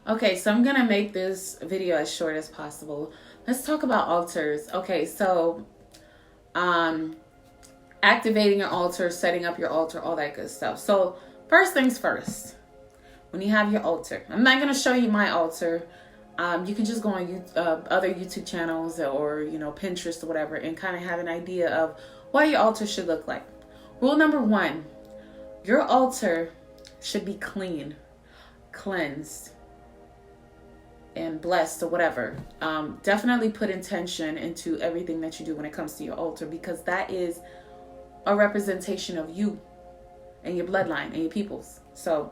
Okay, so I'm gonna make this video as short as possible. Let's talk about altars. Okay, so um activating your altar, setting up your altar, all that good stuff. So first things first, when you have your altar, I'm not gonna show you my altar. You can just go on other YouTube channels or Pinterest or whatever, and kind of have an idea of what your altar should look like. Rule number one: your altar should be clean, cleansed, and blessed or whatever. Definitely put intention into everything that you do when it comes to your altar, because that is a representation of you and your bloodline and your peoples. So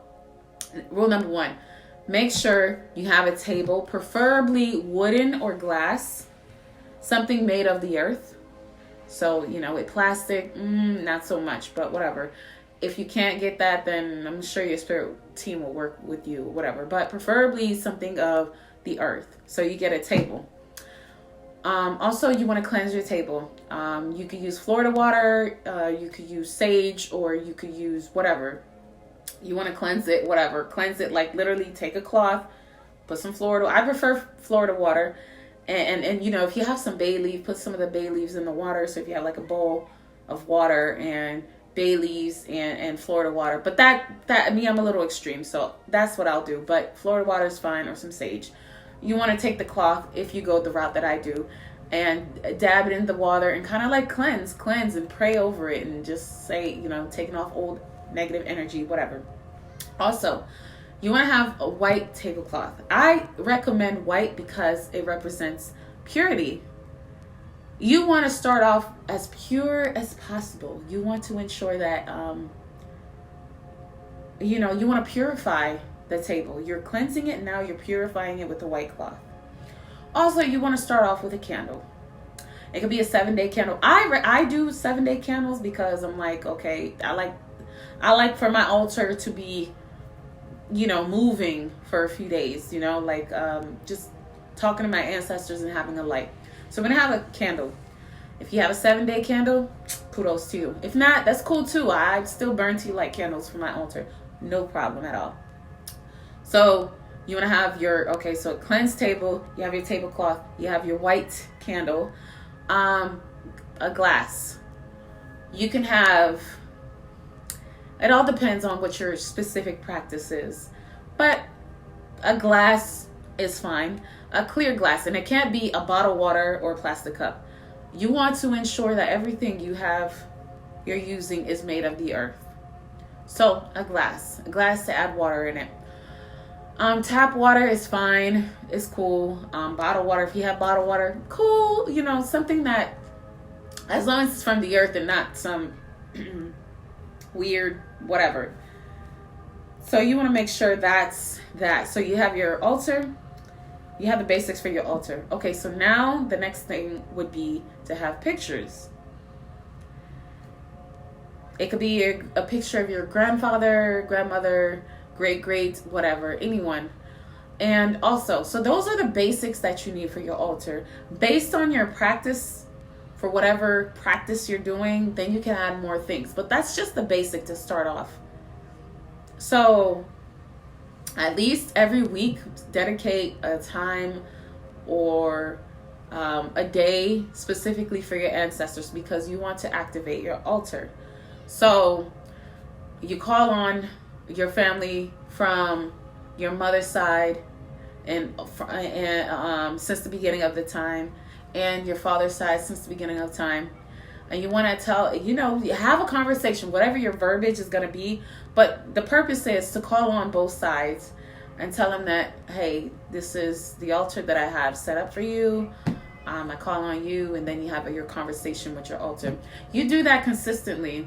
rule number one: make sure you have a table, preferably wooden or glass, something made of the earth. So with plastic, not so much, but whatever. If you can't get that, then I'm sure your spirit team will work with you, whatever. But preferably something of the earth. So you get a table. Also, you want to cleanse your table. You could use Florida water, you could use sage, or you could use whatever. You want to cleanse it, whatever. Cleanse it, like literally take a cloth, put some Florida. I prefer Florida water. And if you have some bay leaf, put some of the bay leaves in the water. So if you have like a bowl of water and bay leaves and Florida water. But that me, I'm a little extreme. So that's what I'll do. But Florida water is fine, or some sage. You want to take the cloth, if you go the route that I do, and dab it in the water and kind of like cleanse and pray over it, and just say, taking off old negative energy, whatever. Also, you want to have a white tablecloth. I recommend white because it represents purity. You want to start off as pure as possible. You want to ensure that, you want to purify the table. You're cleansing it, now you're purifying it with the white cloth. Also, you want to start off with a candle. It could be a 7-day candle. I do 7-day candles because I'm like, okay, I like for my altar to be, moving for a few days, just talking to my ancestors and having a light. So I'm going to have a candle. If you have a 7-day candle, kudos to you. If not, that's cool too. I still burn tea light candles for my altar. No problem at all. So you want to have so a cleansed table, you have your tablecloth, you have your white candle, a glass. You can have, it all depends on what your specific practice is, but a glass is fine, a clear glass, and it can't be a bottled water or a plastic cup. You want to ensure that everything you're using is made of the earth. So a glass to add water in it. Tap water is fine. It's cool. Bottled water, if you have bottled water, cool. Something that, as long as it's from the earth and not some weird whatever. So you want to make sure that's that. So you have your altar. You have the basics for your altar. Okay, so now the next thing would be to have pictures. It could be a picture of your grandfather, grandmother, great, whatever, anyone. And also, so those are the basics that you need for your altar. Based on your practice, for whatever practice you're doing, then you can add more things. But that's just the basic to start off. So at least every week, dedicate a time or a day specifically for your ancestors, because you want to activate your altar. So you call on your family from your mother's side and since the beginning of the time, and your father's side since the beginning of time. And you want to have a conversation, whatever your verbiage is going to be. But the purpose is to call on both sides and tell them that, hey, this is the altar that I have set up for you. I call on you, and then you have your conversation with your altar. You do that consistently.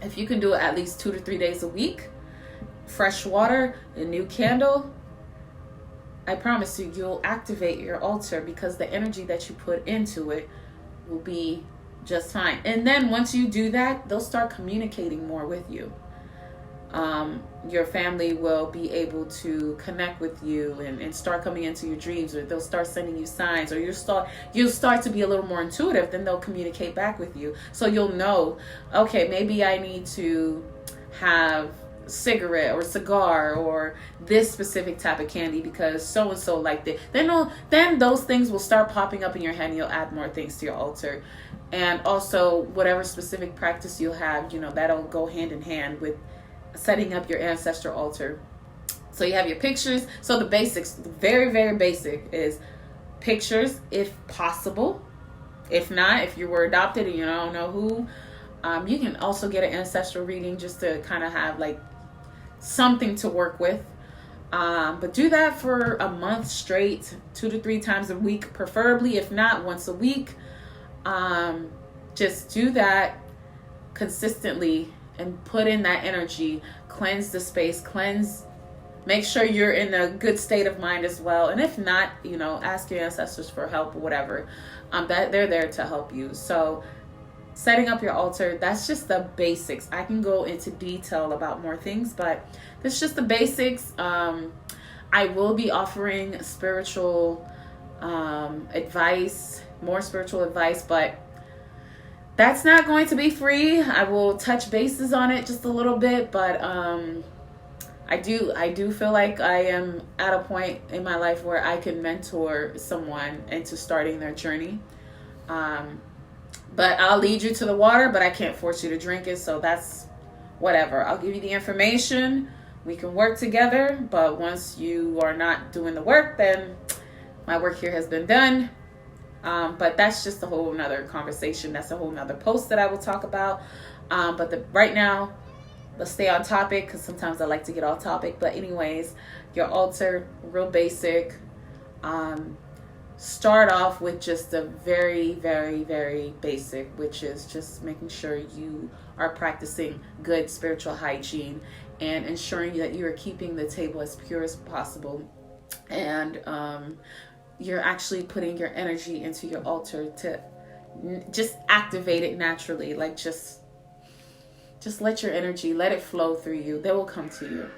If you can do it at least 2 to 3 days a week, fresh water, a new candle, I promise you'll activate your altar, because the energy that you put into it will be just fine. And then once you do that, they'll start communicating more with you. Your family will be able to connect with you and start coming into your dreams, or they'll start sending you signs, or you'll start to be a little more intuitive. Then they'll communicate back with you. So you'll know, okay, maybe I need to have cigarette or cigar or this specific type of candy because so and so liked it. Then those things will start popping up in your head and you'll add more things to your altar. And also whatever specific practice you'll have, that'll go hand in hand with setting up your ancestral altar. So you have your pictures. So the basics, very, very basic, is pictures if possible. If not, if you were adopted and you don't know who, you can also get an ancestral reading just to kind of have like something to work with. But do that for a month straight, 2 to 3 times a week, preferably, if not once a week. Just do that consistently and put in that energy, cleanse the space, make sure you're in a good state of mind as well. And if not, ask your ancestors for help or whatever. That they're there to help you. So setting up your altar, that's just the basics. I can go into detail about more things, but that's just the basics. I will be offering spiritual advice, more spiritual advice, but that's not going to be free. I will touch bases on it just a little bit, but I do feel like I am at a point in my life where I can mentor someone into starting their journey. But I'll lead you to the water, but I can't force you to drink it. So that's whatever. I'll give you the information. We can work together. But once you are not doing the work, then my work here has been done. But that's just a whole nother conversation. That's a whole nother post that I will talk about. But right now, let's stay on topic because sometimes I like to get off topic. But anyways, your altar, real basic. Start off with just a very, very, very basic, which is just making sure you are practicing good spiritual hygiene and ensuring that you are keeping the table as pure as possible. And you're actually putting your energy into your altar to just activate it naturally. Like just let your energy, let it flow through you. They will come to you.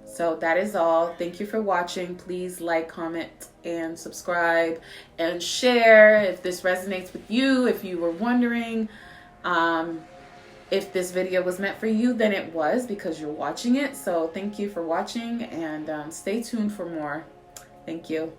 So that is all. Thank you for watching. Please like, comment, and subscribe and share if this resonates with you. If you were wondering if this video was meant for you, then it was because you're watching it. So thank you for watching and stay tuned for more. Thank you.